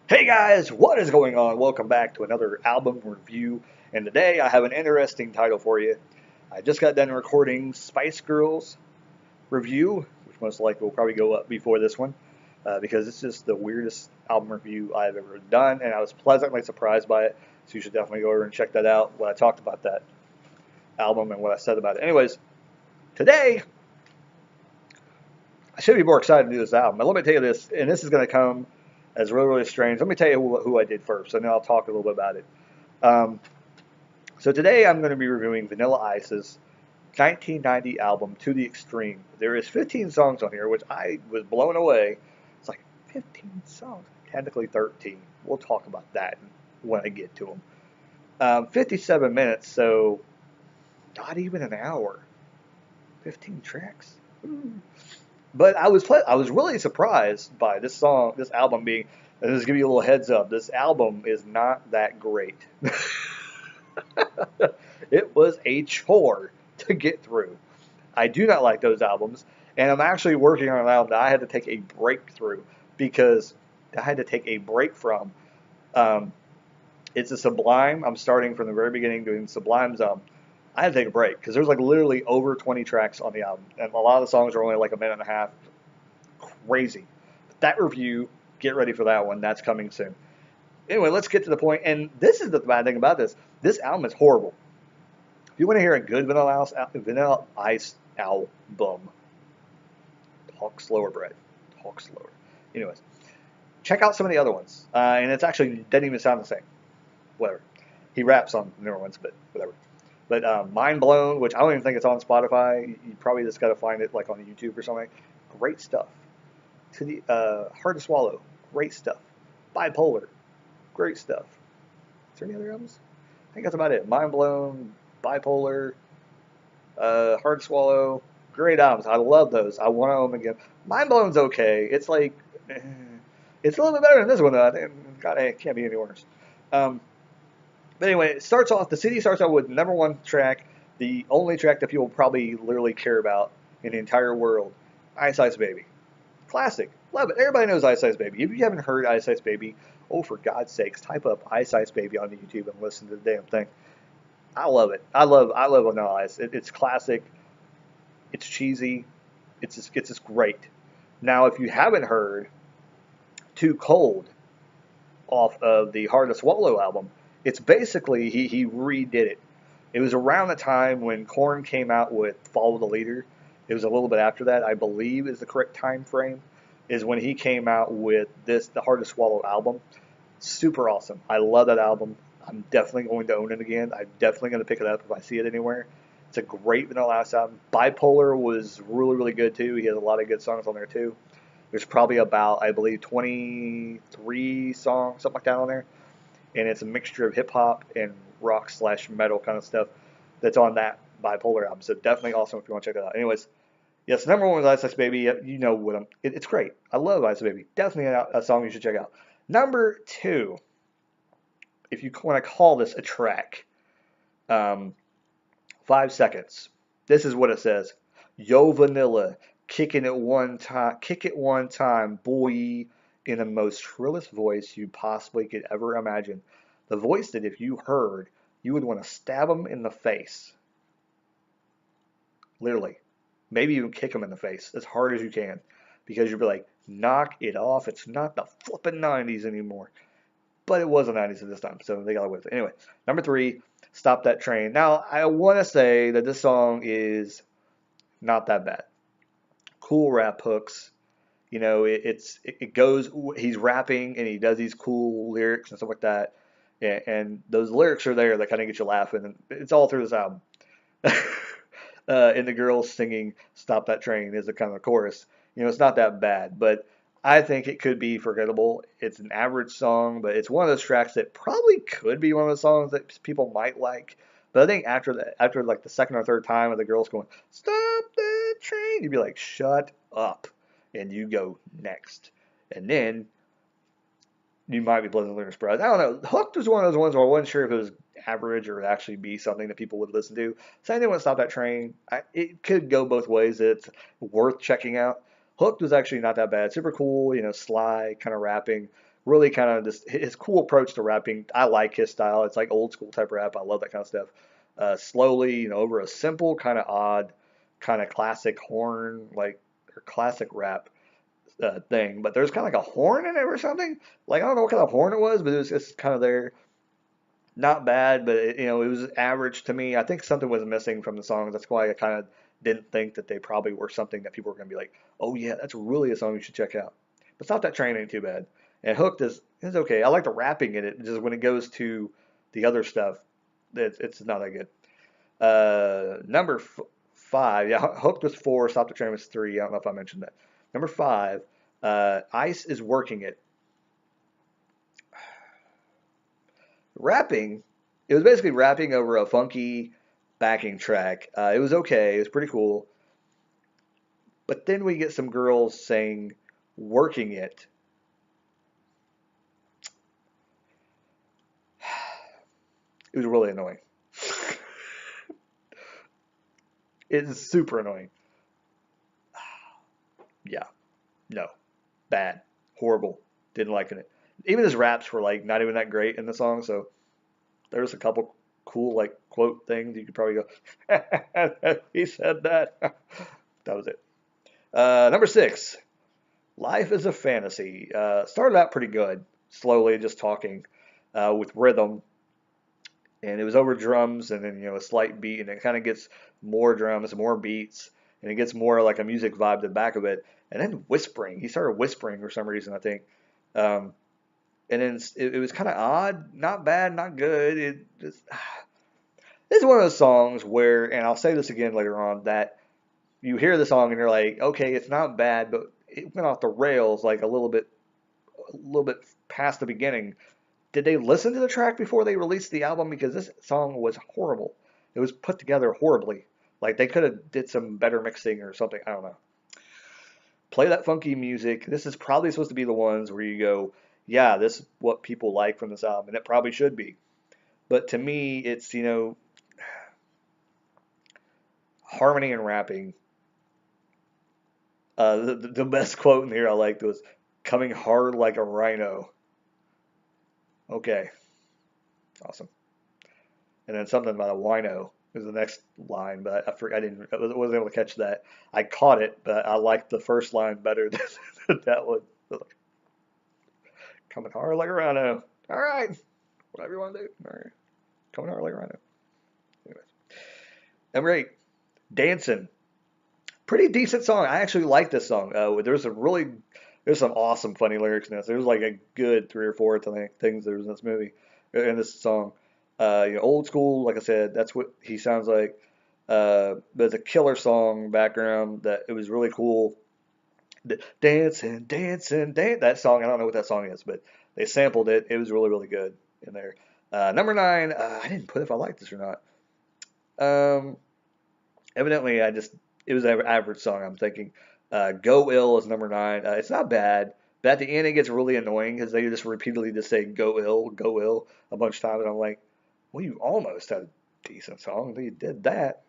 Hey guys, what is going on? Welcome back to another album review. And today I have an interesting title for you. I just got done recording Spice Girls review, which most likely will probably go up before this one, because it's just the weirdest album review I've ever done, and I was pleasantly surprised by it. So you should definitely go over and check that out. What I talked about that album and what I said about it. Anyways, today I should be more excited to do this album. But let me tell you this, and this is going to come as really, really strange. Let me tell you who I did first, and then I'll talk a little bit about it. Um, so today I'm going to be reviewing Vanilla Ice's 1990 album To the Extreme. There is 15 songs on here, which I was blown away. It's like 15 songs, technically 13. We'll talk about that when I get to them. 57 minutes, so not even an hour. 15 tracks. But I was really surprised by this song, this album being. And just give you a little heads up. This album is not that great. It was a chore to get through. I do not like those albums, and I'm actually working on an album that I had to take a break through because I had to take a break from. Um, it's a Sublime. I'm starting from the very beginning doing Sublime's album. I had to take a break because there's like literally over 20 tracks on the album, and a lot of the songs are only like a minute and a half. Crazy. But that review, get ready for that one. That's coming soon. Anyway, let's get to the point. And this is the bad thing about this. This album is horrible. If you want to hear a good Vanilla Ice album, talk slower, Brett. Talk slower. Anyways, check out some of the other ones. And it's actually doesn't even sound the same. Whatever. He raps on the newer ones, but whatever. But Mind Blown, which I don't even think it's on Spotify. You probably just got to find it like on YouTube or something. Great stuff. To the Hard to Swallow. Great stuff. Bipolar. Great stuff. Is there any other albums? I think that's about it. Mind Blown, Bipolar, Hard to Swallow. Great albums. I love those. I want to own them again. Mind Blown's okay. It's like, it's a little bit better than this one, though. I think, God, it can't be any worse. Um, but anyway, the CD starts out with number one track, the only track that people probably literally care about in the entire world, Ice Ice Baby. Classic. Love it. Everybody knows Ice Ice Baby. If you haven't heard Ice Ice Baby, oh, for God's sakes, type up Ice Ice Baby on YouTube and listen to the damn thing. I love it. I love Vanilla Ice. It's classic. It's cheesy. It's just great. Now, if you haven't heard Too Cold off of the Hard to Swallow album, it's basically he redid it. It was around the time when Korn came out with Follow the Leader. It was a little bit after that, I believe, is the correct time frame. Is when he came out with the Hard to Swallow album. Super awesome. I love that album. I'm definitely going to own it again. I'm definitely going to pick it up if I see it anywhere. It's a great Vanilla Ice album. Bipolar was really, really good too. He has a lot of good songs on there too. There's probably about, I believe, 23 songs, something like that on there. And it's a mixture of hip hop and rock slash metal kind of stuff that's on that Bipolar album. So definitely awesome if you want to check that out. Anyways, yes, number one was Ice Ice Baby. You know what it's great. I love Ice Ice Baby. Definitely a song you should check out. Number two, if you want to call this a track, um, 5 seconds. This is what it says. Yo Vanilla, kick it one time, boy, in the most shrillest voice you possibly could ever imagine. The voice that if you heard, you would want to stab him in the face. Literally. Maybe even kick him in the face as hard as you can. Because you'd be like, knock it off. It's not the flippin' 90s anymore. But it was the 90s at this time, so they got away with it. Anyway, number three, Stop That Train. Now, I want to say that this song is not that bad. Cool rap hooks. You know, it goes, he's rapping and he does these cool lyrics and stuff like that. And those lyrics are there that kind of get you laughing. And it's all through this album. And the girls singing "Stop That Train" is the kind of chorus. You know, it's not that bad, but I think it could be forgettable. It's an average song, but it's one of those tracks that probably could be one of the songs that people might like. But I think after like the second or third time of the girls going "Stop that train," you'd be like, "Shut up," and you go next, and then you might be pleasantly surprised. I don't know. Hooked was one of those ones where I wasn't sure if it was average or would actually be something that people would listen to. So I didn't want to stop that train. It could go both ways. It's worth checking out. Hooked was actually not that bad. Super cool, you know, sly, kind of rapping. really kind of just his cool approach to rapping. I like his style. It's like old school type rap. I love that kind of stuff. Slowly, over a simple, kind of odd, kind of classic horn, like or classic rap thing. But there's kind of like a horn in it or something. Like I don't know what kind of horn it was, but it was just kind of there. Not bad, but it was average to me. I think something was missing from the songs. That's why I kind of didn't think that they probably were something that people were going to be like, oh yeah, that's really a song you should check out. But Stop That Train ain't too bad. And Hooked is okay. I like the rapping in it. Just when it goes to the other stuff, it's not that good. Number five, yeah, Hooked was four. Stop the Train was three. I don't know if I mentioned that. Number five, Ice is Working It. Rapping, it was basically rapping over a funky backing track. It was okay. It was pretty cool. But then we get some girls saying "working it." It was really annoying. It's super annoying. Yeah, no, bad, horrible. Didn't like it. Even his raps were like not even that great in the song. So there's a couple cool like quote things you could probably go. He said that. That was it. Number six, Life is a Fantasy. Started out pretty good, slowly just talking with rhythm, and it was over drums and then a slight beat, and it kind of gets more drums, more beats, and it gets more like a music vibe to the back of it, and then whispering. He started whispering for some reason, I think. Um, and then it was kind of odd, not bad, not good. It just this is one of those songs where, and I'll say this again later on, that you hear the song and you're like, okay, it's not bad, but it went off the rails like a little bit past the beginning. Did they listen to the track before they released the album? Because this song was horrible. It was put together horribly. Like they could have did some better mixing or something. I don't know. Play that funky music. This is probably supposed to be the ones where you go, yeah, this is what people like from this album, and it probably should be. But to me, it's harmony and rapping. The best quote in here I liked was "coming hard like a rhino." Okay, awesome. And then something about a wino is the next line, but I wasn't able to catch that. I caught it, but I liked the first line better than that one. Coming hard like a rhino. All right, whatever you want to do. All right, coming hard like a rhino. Anyways, number eight, dancing. Pretty decent song. I actually like this song. There's some awesome funny lyrics in this. There's like a good three or four things there's in this movie, in this song. Old school, like I said, that's what he sounds like. But it's a killer song background that it was really cool. Dancing, dancing, dance. That song, I don't know what that song is, but they sampled it. It was really, really good in there. Number nine, I didn't put if I liked this or not. Um, Evidently, it was an average song. I'm thinking. Go Ill is number nine. It's not bad, but at the end it gets really annoying because they just repeatedly just say Go Ill a bunch of times, and I'm like, well, you almost had a decent song. You did that.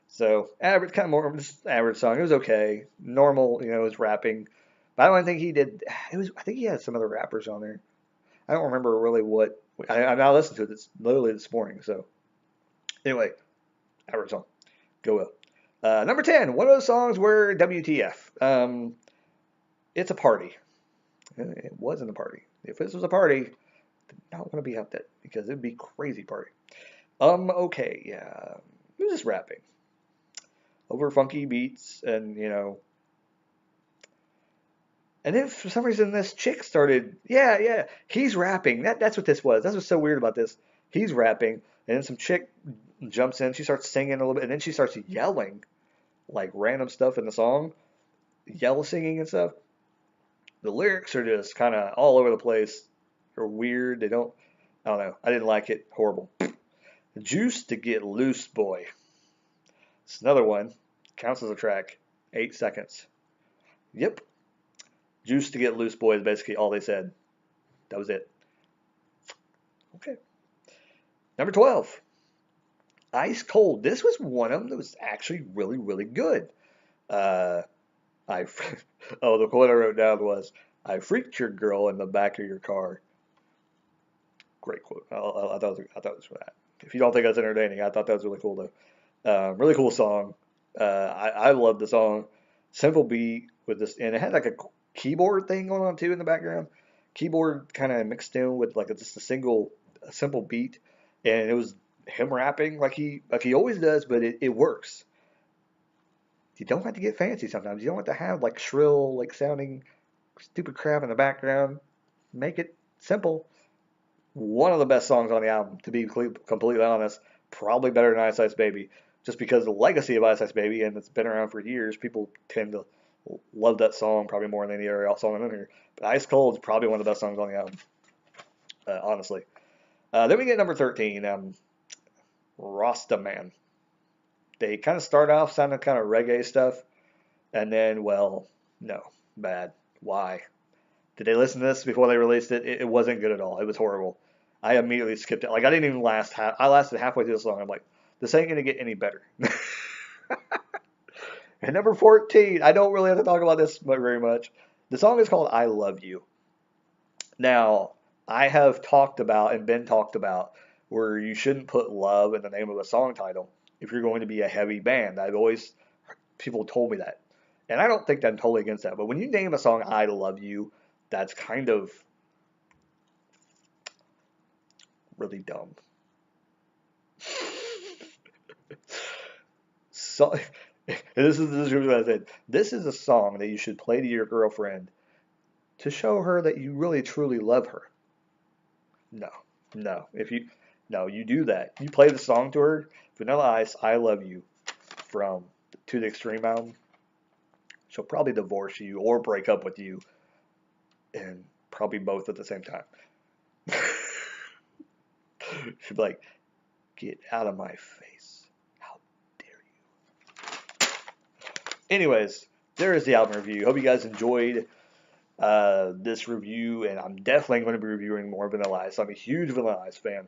So average, kind of more just average song. It was okay, normal. It was rapping, but I don't think he did. It was. I think he had some other rappers on there. I don't remember really what. I now listened to it. It's literally this morning. So anyway, average song. Go Ill. Number 10, one of those songs where WTF. It's a party. It wasn't a party. If this was a party, I don't want to be out that because it'd be crazy party. Okay, yeah. It was just rapping over funky beats, and then for some reason this chick started, yeah, he's rapping. That's what this was. That's what's so weird about this. He's rapping, and then some chick jumps in. She starts singing a little bit, and then she starts yelling like random stuff in the song, yell singing and stuff. The lyrics are just kind of all over the place. They're weird. I don't know. I didn't like it. Horrible. Juice to Get Loose Boy. It's another one. Counts as a track. 8 seconds. Yep. Juice to Get Loose Boy is basically all they said. That was it. Okay. Number 12. Ice Cold. This was one of them that was actually really, really good. I Oh, the quote I wrote down was, "I freaked your girl in the back of your car." Great quote. I thought it was for that. If you don't think that's entertaining, I thought that was really cool though. Really cool song. I love the song. Simple beat with this, and it had like a keyboard thing going on too in the background. Keyboard kind of mixed in with like just a simple beat, and it was him rapping like he always does, but it works. You don't have to get fancy sometimes. You don't have to have like shrill, like sounding stupid crap in the background. Make it simple. One of the best songs on the album, to be completely honest. Probably better than Ice Ice Baby, just because the legacy of Ice Ice Baby, and it's been around for years. People tend to love that song probably more than any other song in here. But Ice Cold is probably one of the best songs on the album, honestly. Then we get number 13, Rasta Man. They kind of start off sounding kind of reggae stuff, and then, well, no, bad. Why? Did they listen to this before they released it? It wasn't good at all. It was horrible. I immediately skipped it. Like I didn't even last. I lasted halfway through the song. I'm like, this ain't gonna get any better. And number 14, I don't really have to talk about this very much. The song is called "I Love You." Now, I have talked about and been talked about where you shouldn't put love in the name of a song title if you're going to be a heavy band. I've always people told me that, and I don't think I'm totally against that. But when you name a song "I Love You," that's kind of really dumb. So, this is what I said. This is a song that you should play to your girlfriend to show her that you really truly love her. No, no. If you no, you do that. You play the song to her, Vanilla Ice, "I Love You" from To the Extreme album. She'll probably divorce you or break up with you, and probably both at the same time. She'll be like, "Get out of my face. How dare you." Anyways, there is the album review. Hope you guys enjoyed this review, and I'm definitely going to be reviewing more Vanilla Ice. I'm a huge Vanilla Ice fan.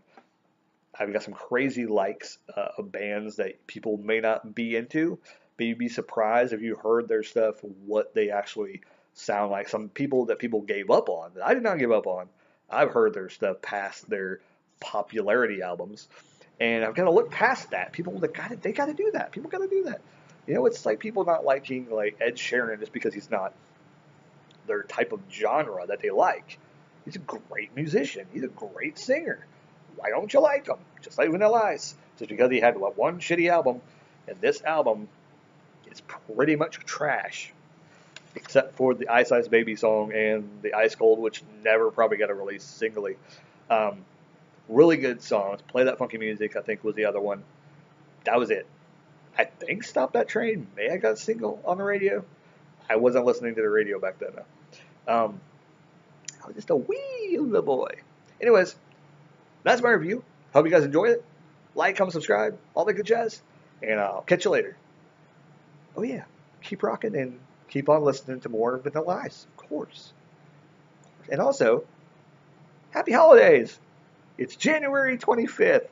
I've got some crazy likes of bands that people may not be into, but you'd be surprised if you heard their stuff, what they actually sound like. Some people that people gave up on, that I did not give up on. I've heard their stuff past their popularity albums, and I've got to look past that. People that they got to do that. People got to do that. You know, it's like people not liking like Ed Sheeran just because he's not their type of genre that they like. He's a great musician. He's a great singer. Why don't you like him? Just like Vanilla Ice. Just because he had one shitty album, and this album is pretty much trash, except for the Ice Ice Baby song and the Ice Cold, which never probably got a release singly. Um, really good songs. Play That Funky Music, I think, was the other one. That was it. I think Stop That Train may have got a single on the radio. I wasn't listening to the radio back then, though. I was just a wee little boy. Anyways, that's my review. Hope you guys enjoy it. Like, comment, subscribe, all that good jazz. And I'll catch you later. Oh, yeah. Keep rocking and keep on listening to more Vanilla Ice, of course. And also, happy holidays. It's January 25th.